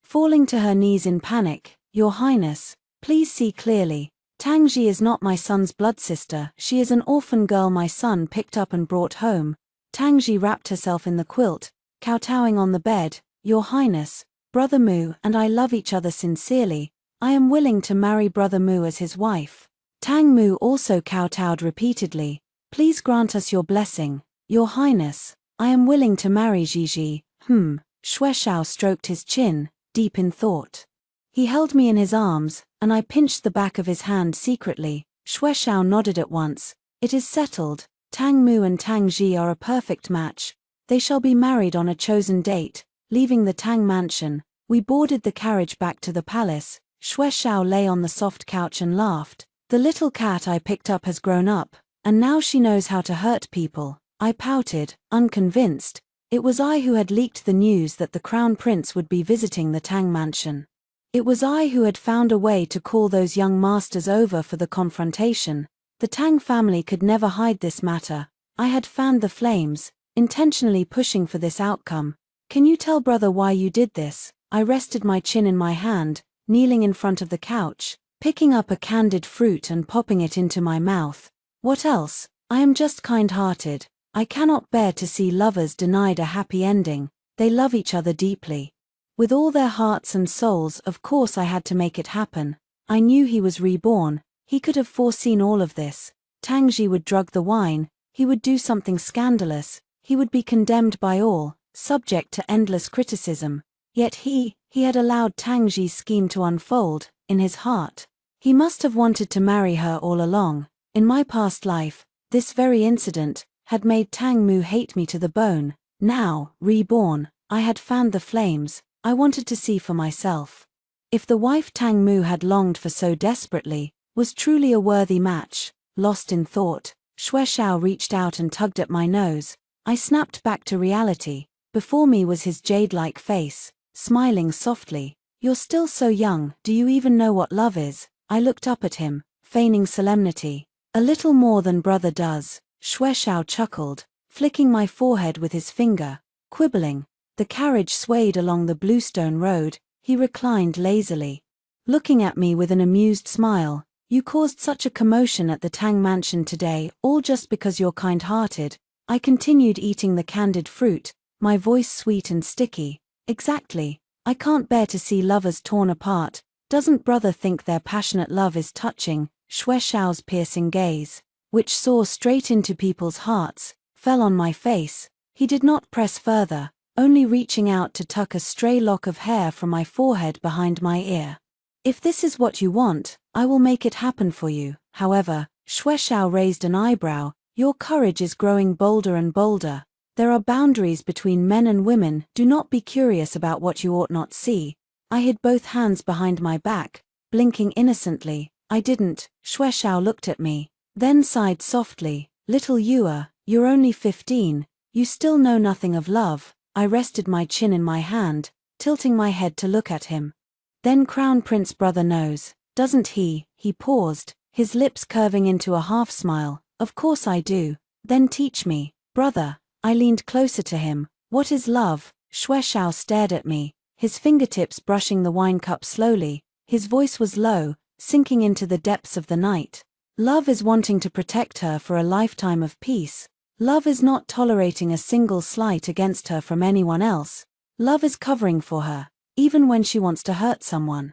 Falling to her knees in panic, your highness, please see clearly. Tang Ji is not my son's blood sister, she is an orphan girl my son picked up and brought home. Tang Ji wrapped herself in the quilt, kowtowing on the bed. Your highness, Brother Mu and I love each other sincerely. I am willing to marry Brother Mu as his wife. Tang Mu also kowtowed repeatedly. Please grant us your blessing, your highness. I am willing to marry Gigi. Xue Xiao stroked his chin, deep in thought. He held me in his arms, and I pinched the back of his hand secretly. Xue Xiao nodded at once. It is settled. Tang Mu and Tang Ji are a perfect match. They shall be married on a chosen date. Leaving the Tang mansion, we boarded the carriage back to the palace. Xue Xiao lay on the soft couch and laughed. The little cat I picked up has grown up, and now she knows how to hurt people. I pouted, unconvinced. It was I who had leaked the news that the Crown Prince would be visiting the Tang mansion. It was I who had found a way to call those young masters over for the confrontation. The Tang family could never hide this matter. I had fanned the flames, intentionally pushing for this outcome. Can you tell brother why you did this? I rested my chin in my hand, kneeling in front of the couch, picking up a candied fruit and popping it into my mouth. What else? I am just kind-hearted. I cannot bear to see lovers denied a happy ending. They love each other deeply. With all their hearts and souls, of course I had to make it happen. I knew he was reborn. He could have foreseen all of this. Tang Ji would drug the wine. He would do something scandalous. He would be condemned by all, subject to endless criticism. Yet he had allowed Tang Ji's scheme to unfold. In his heart, he must have wanted to marry her all along. In my past life, this very incident had made Tang Mu hate me to the bone. Now, reborn, I had fanned the flames. I wanted to see for myself. If the wife Tang Mu had longed for so desperately, was truly a worthy match. Lost in thought, Xue Xiao reached out and tugged at my nose. I snapped back to reality. Before me was his jade-like face, smiling softly. You're still so young, do you even know what love is? I looked up at him, feigning solemnity. A little more than brother does. Xue Xiao chuckled, flicking my forehead with his finger, quibbling. The carriage swayed along the bluestone road. He reclined lazily, looking at me with an amused smile. You caused such a commotion at the Tang mansion today, all just because you're kind-hearted. I continued eating the candied fruit, my voice sweet and sticky. Exactly. I can't bear to see lovers torn apart. Doesn't brother think their passionate love is touching? Xue Xiao's piercing gaze, which saw straight into people's hearts, fell on my face. He did not press further, only reaching out to tuck a stray lock of hair from my forehead behind my ear. If this is what you want, I will make it happen for you. However, Xue Xiao raised an eyebrow. Your courage is growing bolder and bolder. There are boundaries between men and women. Do not be curious about what you ought not see. I hid both hands behind my back, blinking innocently. I didn't. Xue Xiao looked at me, then sighed softly. Little Yua, you're only 15. You still know nothing of love. I rested my chin in my hand, tilting my head to look at him. Then Crown Prince brother knows, doesn't he? He paused, his lips curving into a half smile. Of course I do. Then teach me, brother. I leaned closer to him. What is love? Xue Xiao stared at me, his fingertips brushing the wine cup slowly. His voice was low, sinking into the depths of the night. Love is wanting to protect her for a lifetime of peace. Love is not tolerating a single slight against her from anyone else. Love is covering for her, even when she wants to hurt someone,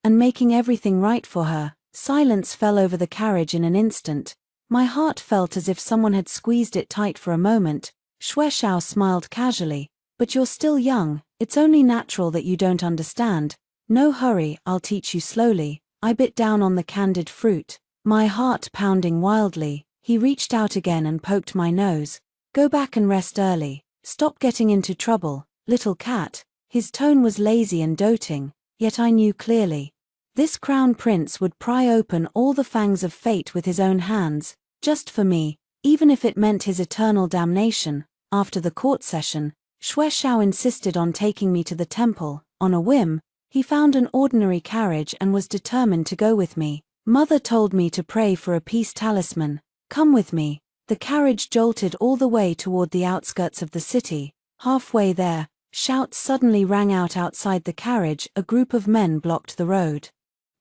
and making everything right for her. Silence fell over the carriage in an instant. My heart felt as if someone had squeezed it tight for a moment. Xue Xiao smiled casually. But you're still young, it's only natural that you don't understand. No hurry, I'll teach you slowly. I bit down on the candied fruit, my heart pounding wildly. He reached out again and poked my nose. Go back and rest early. Stop getting into trouble, little cat. His tone was lazy and doting, yet I knew clearly. This crown prince would pry open all the fangs of fate with his own hands, just for me, even if it meant his eternal damnation. After the court session, Xue Xiao insisted on taking me to the temple. On a whim, he found an ordinary carriage and was determined to go with me. Mother told me to pray for a peace talisman. Come with me. The carriage jolted all the way toward the outskirts of the city. Halfway there, shouts suddenly rang out outside the carriage. A group of men blocked the road.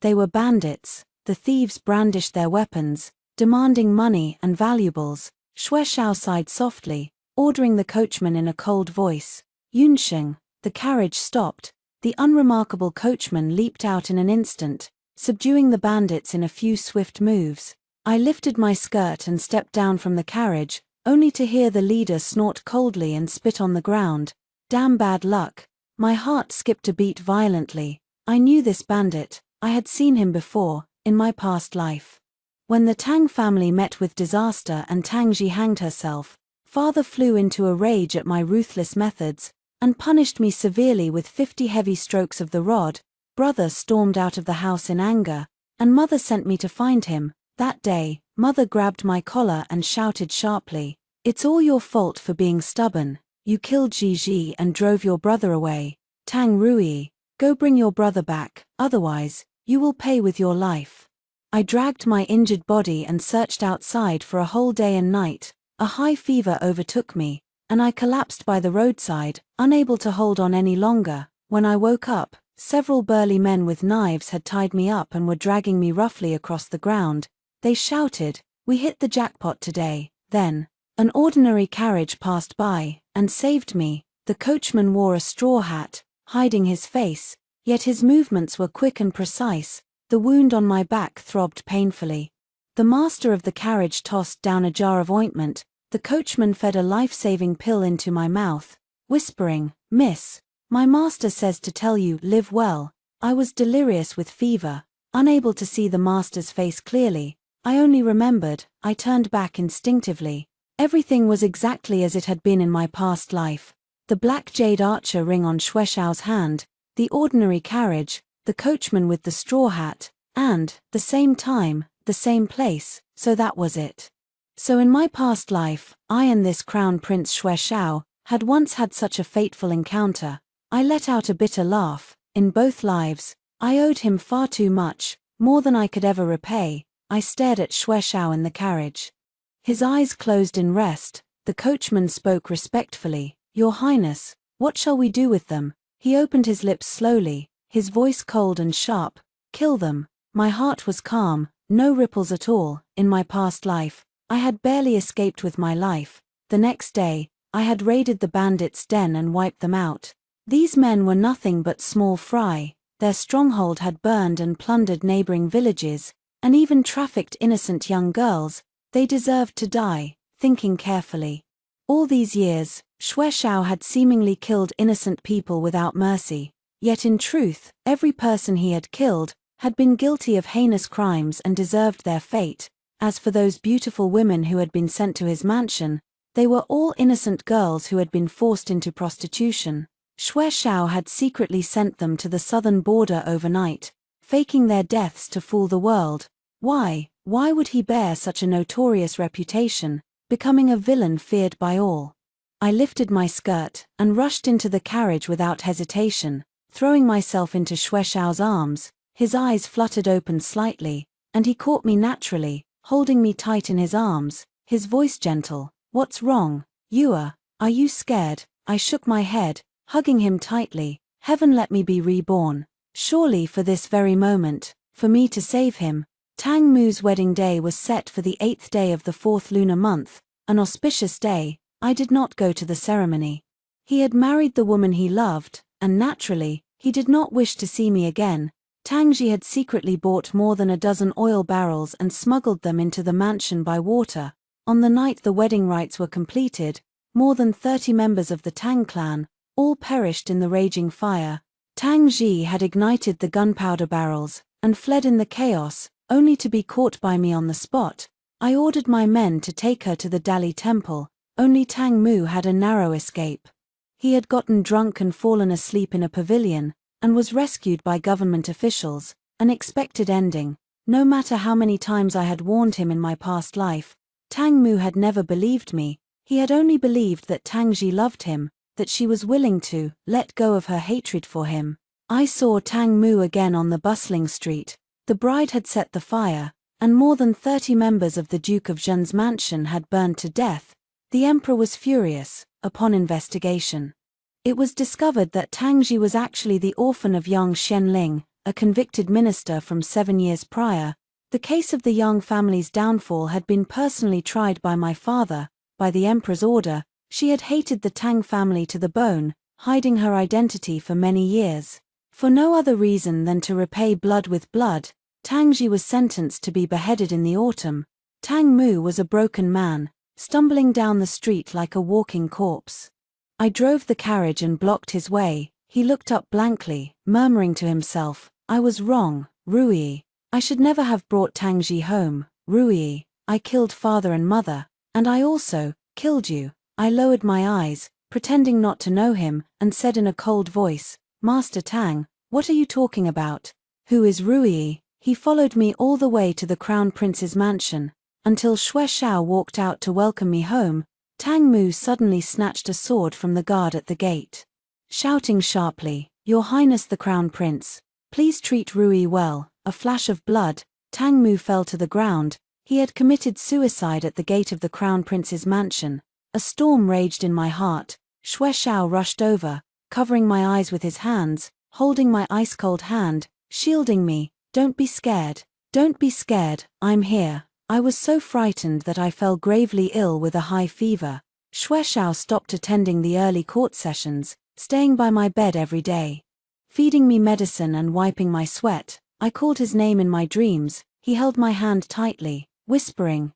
They were bandits. The thieves brandished their weapons, demanding money and valuables. Xue Xiao sighed softly, ordering the coachman in a cold voice. Yunsheng. The carriage stopped. The unremarkable coachman leaped out in an instant, subduing the bandits in a few swift moves. I lifted my skirt and stepped down from the carriage, only to hear the leader snort coldly and spit on the ground. Damn bad luck. My heart skipped a beat violently. I knew this bandit. I had seen him before, in my past life. When the Tang family met with disaster and Tang Ji hanged herself, father flew into a rage at my ruthless methods, and punished me severely with 50 heavy strokes of the rod. Brother stormed out of the house in anger, and mother sent me to find him. That day, mother grabbed my collar and shouted sharply, "It's all your fault for being stubborn. You killed Ji and drove your brother away. Tang Rui, go bring your brother back, otherwise, you will pay with your life." I dragged my injured body and searched outside for a whole day and night. A high fever overtook me, and I collapsed by the roadside, unable to hold on any longer. When I woke up, several burly men with knives had tied me up and were dragging me roughly across the ground. They shouted, "We hit the jackpot today." Then, an ordinary carriage passed by, and saved me. The coachman wore a straw hat, hiding his face, yet his movements were quick and precise. The wound on my back throbbed painfully. The master of the carriage tossed down a jar of ointment. The coachman fed a life-saving pill into my mouth, whispering, "Miss, my master says to tell you, live well." I was delirious with fever, unable to see the master's face clearly. I only remembered, I turned back instinctively. Everything was exactly as it had been in my past life. The black jade archer ring on Xue Xiao's hand, the ordinary carriage, the coachman with the straw hat, and, the same time, the same place. So that was it. So in my past life, I and this crown prince Xue Xiao had once had such a fateful encounter. I let out a bitter laugh. In both lives, I owed him far too much, more than I could ever repay. I stared at Xue Xiao in the carriage. His eyes closed in rest. The coachman spoke respectfully. "Your Highness, what shall we do with them?" He opened his lips slowly, his voice cold and sharp. "Kill them." My heart was calm, no ripples at all. In my past life, I had barely escaped with my life. The next day, I had raided the bandits' den and wiped them out. These men were nothing but small fry. Their stronghold had burned and plundered neighboring villages, and even trafficked innocent young girls. They deserved to die. Thinking carefully. All these years, Xue Xiao had seemingly killed innocent people without mercy. Yet in truth, every person he had killed had been guilty of heinous crimes and deserved their fate. As for those beautiful women who had been sent to his mansion, they were all innocent girls who had been forced into prostitution. Xue Xiao had secretly sent them to the southern border overnight, faking their deaths to fool the world. Why would he bear such a notorious reputation, becoming a villain feared by all? I lifted my skirt and rushed into the carriage without hesitation, throwing myself into Xue Xiao's arms. His eyes fluttered open slightly, and he caught me naturally, holding me tight in his arms, his voice gentle. "What's wrong? Are you scared?" I shook my head, hugging him tightly. Heaven let me be reborn. Surely for this very moment, for me to save him. Tang Mu's wedding day was set for the 8th day of the 4th lunar month, an auspicious day. I did not go to the ceremony. He had married the woman he loved, and naturally, he did not wish to see me again. Tangji had secretly bought more than a dozen oil barrels and smuggled them into the mansion by water. On the night the wedding rites were completed, more than 30 members of the Tang clan, all perished in the raging fire. Tangji had ignited the gunpowder barrels, and fled in the chaos, only to be caught by me on the spot. I ordered my men to take her to the Dali temple. Only Tang Mu had a narrow escape. He had gotten drunk and fallen asleep in a pavilion, and was rescued by government officials, an expected ending. No matter how many times I had warned him in my past life, Tang Mu had never believed me. He had only believed that Tangji loved him, that she was willing to let go of her hatred for him. I saw Tang Mu again on the bustling street. The bride had set the fire, and more than 30 members of the Duke of Zhen's mansion had burned to death. The emperor was furious. Upon investigation, it was discovered that Tangji was actually the orphan of young Xianling, a convicted minister from 7 years prior. The case of the Yang family's downfall had been personally tried by my father. By the emperor's order, she had hated the Tang family to the bone, hiding her identity for many years. For no other reason than to repay blood with blood, Tangji was sentenced to be beheaded in the autumn. Tang Mu was a broken man, stumbling down the street like a walking corpse. I drove the carriage and blocked his way. He looked up blankly, murmuring to himself, "I was wrong, Rui. I should never have brought Tangji home, Rui. I killed father and mother, and I also killed you." I lowered my eyes, pretending not to know him, and said in a cold voice, "Master Tang, what are you talking about? Who is Rui?" He followed me all the way to the Crown Prince's mansion, until Xue Xiao walked out to welcome me home. Tang Mu suddenly snatched a sword from the guard at the gate. Shouting sharply, "Your Highness the Crown Prince, please treat Rui well." A flash of blood, Tang Mu fell to the ground. He had committed suicide at the gate of the Crown Prince's mansion. A storm raged in my heart. Xue Xiao rushed over, covering my eyes with his hands, holding my ice-cold hand, shielding me. "Don't be scared. Don't be scared, I'm here." I was so frightened that I fell gravely ill with a high fever. Xue Xiao stopped attending the early court sessions, staying by my bed every day, feeding me medicine and wiping my sweat. I called his name in my dreams. He held my hand tightly, whispering,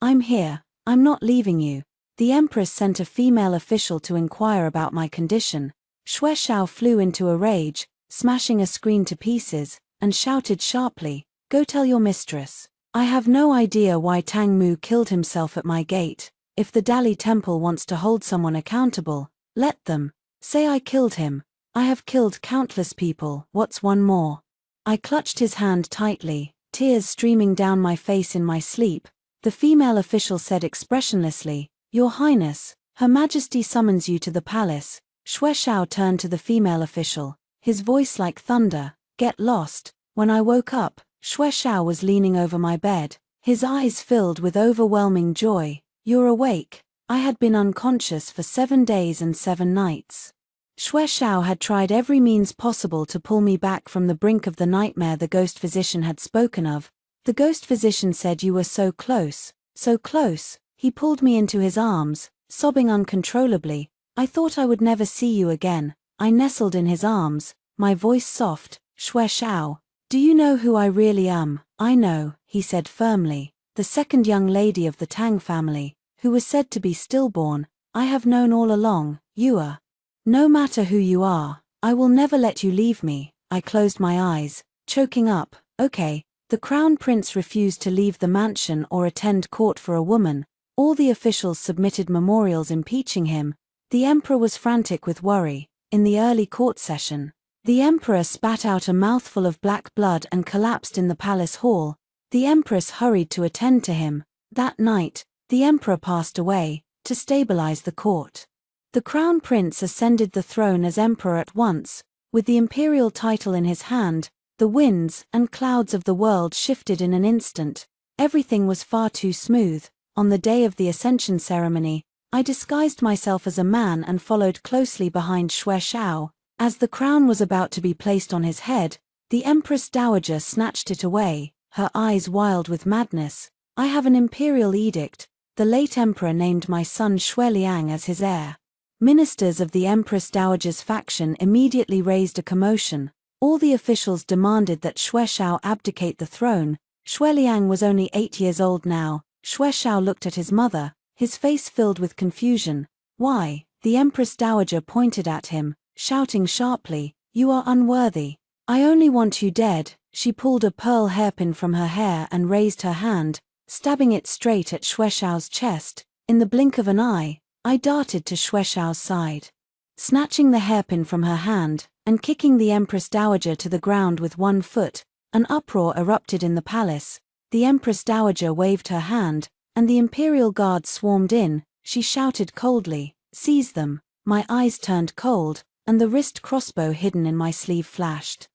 I'm here. I'm not leaving you." The Empress sent a female official to inquire about my condition. Xue Xiao flew into a rage, smashing a screen to pieces, and shouted sharply, "Go tell your mistress. I have no idea why Tang Mu killed himself at my gate. If the Dali temple wants to hold someone accountable, let them. Say I killed him. I have killed countless people, what's one more?" I clutched his hand tightly, tears streaming down my face in my sleep. The female official said expressionlessly, "Your Highness, Her Majesty summons you to the palace." Xue Xiao turned to the female official, his voice like thunder, "Get lost." When I woke up, Xue Xiao was leaning over my bed, his eyes filled with overwhelming joy. "You're awake." I had been unconscious for 7 days and 7 nights. Xue Xiao had tried every means possible to pull me back from the brink of the nightmare the ghost physician had spoken of. The ghost physician said, "You were so close, so close." He pulled me into his arms, sobbing uncontrollably. I thought I would never see you again. I nestled in his arms, my voice soft. Xue Xiao, do you know who I really am? I know, he said firmly, the second young lady of the Tang family, who was said to be stillborn. I have known all along, you are. No matter who you are, I will never let you leave me. I closed my eyes, choking up. Okay. The crown prince refused to leave the mansion or attend court for a woman. All the officials submitted memorials impeaching him. The emperor was frantic with worry. In the early court session, the emperor spat out a mouthful of black blood and collapsed in the palace hall. The empress hurried to attend to him. That night, the emperor passed away. To stabilize the court, the crown prince ascended the throne as emperor at once. With the imperial title in his hand, the winds and clouds of the world shifted in an instant. Everything was far too smooth. On the day of the ascension ceremony, I disguised myself as a man and followed closely behind Xue Xiao. As the crown was about to be placed on his head, the Empress Dowager snatched it away, her eyes wild with madness. I have an imperial edict. The late emperor named my son Xue Liang as his heir. Ministers of the Empress Dowager's faction immediately raised a commotion. All the officials demanded that Xue Xiao abdicate the throne. Xue Liang was only 8 years old now. Xue Xiao looked at his mother, his face filled with confusion. Why? The Empress Dowager pointed at him, shouting sharply, "You are unworthy. I only want you dead." She pulled a pearl hairpin from her hair and raised her hand, stabbing it straight at Xue Xiao's chest. In the blink of an eye, I darted to Xue Xiao's side. Snatching the hairpin from her hand, and kicking the Empress Dowager to the ground with one foot, an uproar erupted in the palace. The Empress Dowager waved her hand, and the imperial guard swarmed in. She shouted coldly, "Seize them." My eyes turned cold, and the wrist crossbow hidden in my sleeve flashed.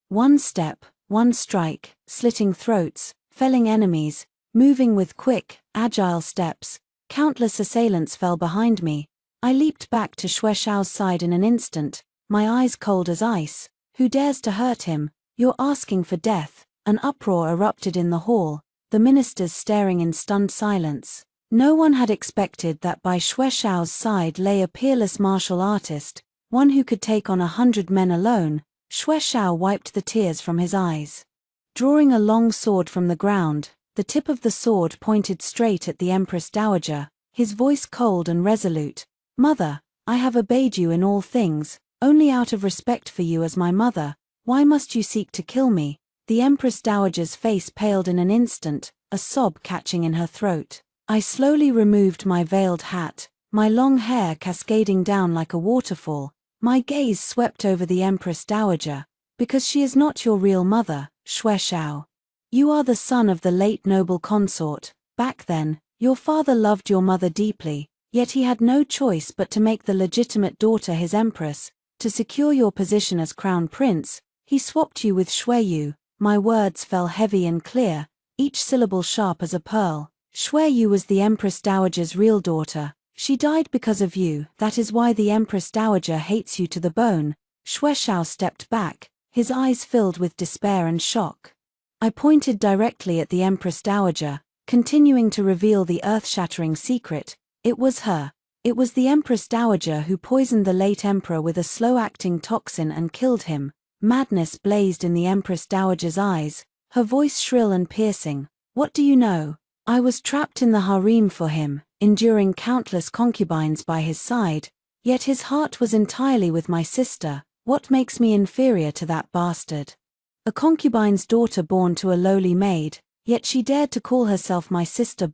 One step, one strike, slitting throats, felling enemies, moving with quick, agile steps. Countless assailants fell behind me. I leaped back to Xue Xiao's side in an instant, my eyes cold as ice. "Who dares to hurt him? You're asking for death." An uproar erupted in the hall, the ministers staring in stunned silence. No one had expected that by Xue Xiao's side lay a peerless martial artist, one who could take on 100 men alone. Xue Xiao wiped the tears from his eyes. Drawing a long sword from the ground, the tip of the sword pointed straight at the Empress Dowager, his voice cold and resolute. "Mother, I have obeyed you in all things, only out of respect for you as my mother. Why must you seek to kill me?" The Empress Dowager's face paled in an instant, a sob catching in her throat. I slowly removed my veiled hat, my long hair cascading down like a waterfall. My gaze swept over the Empress Dowager. "Because she is not your real mother, Xue Xiao. You are the son of the late noble consort. Back then, your father loved your mother deeply, yet he had no choice but to make the legitimate daughter his empress. To secure your position as crown prince, he swapped you with Xue Yu." My words fell heavy and clear, each syllable sharp as a pearl. "Xue Yu was the Empress Dowager's real daughter. She died because of you. That is why the Empress Dowager hates you to the bone." Xue Xiao stepped back, his eyes filled with despair and shock. I pointed directly at the Empress Dowager, continuing to reveal the earth-shattering secret. It was her. It was the Empress Dowager who poisoned the late emperor with a slow-acting toxin and killed him. Madness blazed in the Empress Dowager's eyes, her voice shrill and piercing. "What do you know? I was trapped in the harem for him, enduring countless concubines by his side, yet his heart was entirely with my sister. What makes me inferior to that bastard? A concubine's daughter born to a lowly maid, yet she dared to call herself my sister."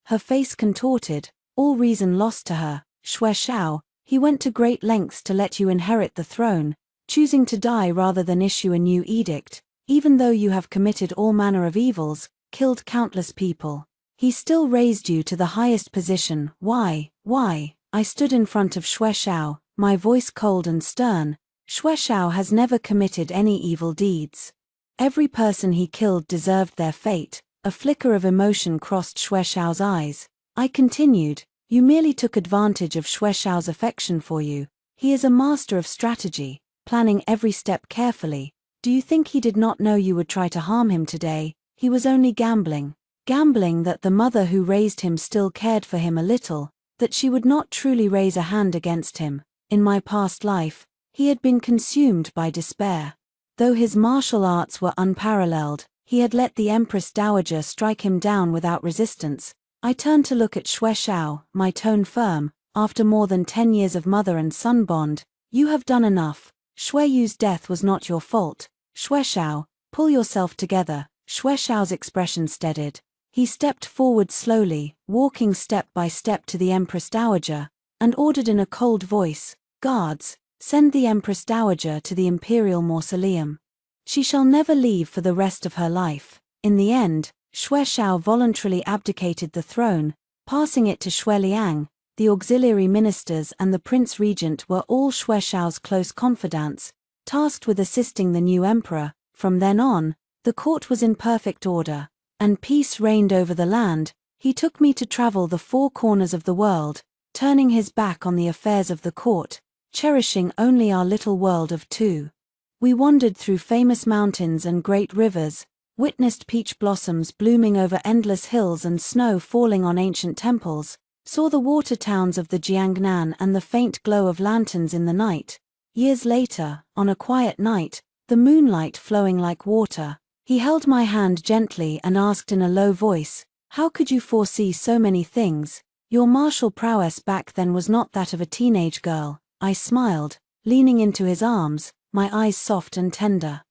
Her face contorted, all reason lost to her. "Xue Xiao, he went to great lengths to let you inherit the throne, choosing to die rather than issue a new edict. Even though you have committed all manner of evils, killed countless people, he still raised you to the highest position. Why? Why?" I stood in front of Xue Xiao, my voice cold and stern. "Xue Xiao has never committed any evil deeds. Every person he killed deserved their fate." A flicker of emotion crossed Xue Xiao's eyes. I continued, "You merely took advantage of Xue Xiao's affection for you. He is a master of strategy, planning every step carefully. Do you think he did not know you would try to harm him today? He was only gambling. Gambling that the mother who raised him still cared for him a little." that she would not truly raise a hand against him. In my past life, he had been consumed by despair. Though his martial arts were unparalleled, he had let the Empress Dowager strike him down without resistance. I turned to look at Xue Xiao, my tone firm. After more than 10 years of mother and son bond, you have done enough. Xue Yu's death was not your fault. Xue Xiao, pull yourself together. Xue Xiao's expression steadied. He stepped forward slowly, walking step by step to the Empress Dowager, and ordered in a cold voice, "Guards, send the Empress Dowager to the Imperial Mausoleum. She shall never leave for the rest of her life." In the end, Xue Xiao voluntarily abdicated the throne, passing it to Xue Liang. The auxiliary ministers and the Prince Regent were all Xue Xiao's close confidants, tasked with assisting the new emperor. From then on, the court was in perfect order, and peace reigned over the land. He took me to travel the 4 corners of the world, turning his back on the affairs of the court, cherishing only our little world of 2. We wandered through famous mountains and great rivers, witnessed peach blossoms blooming over endless hills and snow falling on ancient temples, saw the water towns of the Jiangnan and the faint glow of lanterns in the night. Years later, on a quiet night, the moonlight flowing like water, he held my hand gently and asked in a low voice, "How could you foresee so many things? Your martial prowess back then was not that of a teenage girl." I smiled, leaning into his arms, my eyes soft and tender.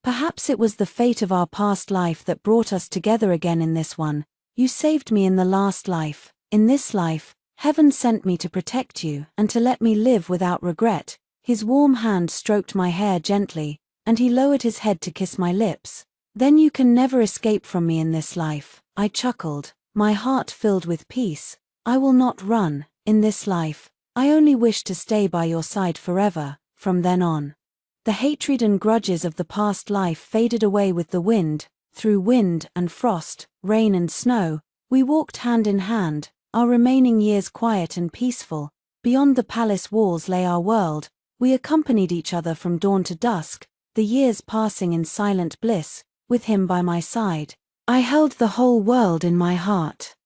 "Perhaps it was the fate of our past life that brought us together again in this one. You saved me in the last life. In this life, heaven sent me to protect you and to let me live without regret." His warm hand stroked my hair gently, and he lowered his head to kiss my lips. "Then you can never escape from me in this life." I chuckled, my heart filled with peace. "I will not run, in this life. I only wish to stay by your side forever." From then on, the hatred and grudges of the past life faded away with the wind. Through wind and frost, rain and snow, we walked hand in hand, our remaining years quiet and peaceful. Beyond the palace walls lay our world. We accompanied each other from dawn to dusk, the years passing in silent bliss, with him by my side. I held the whole world in my heart.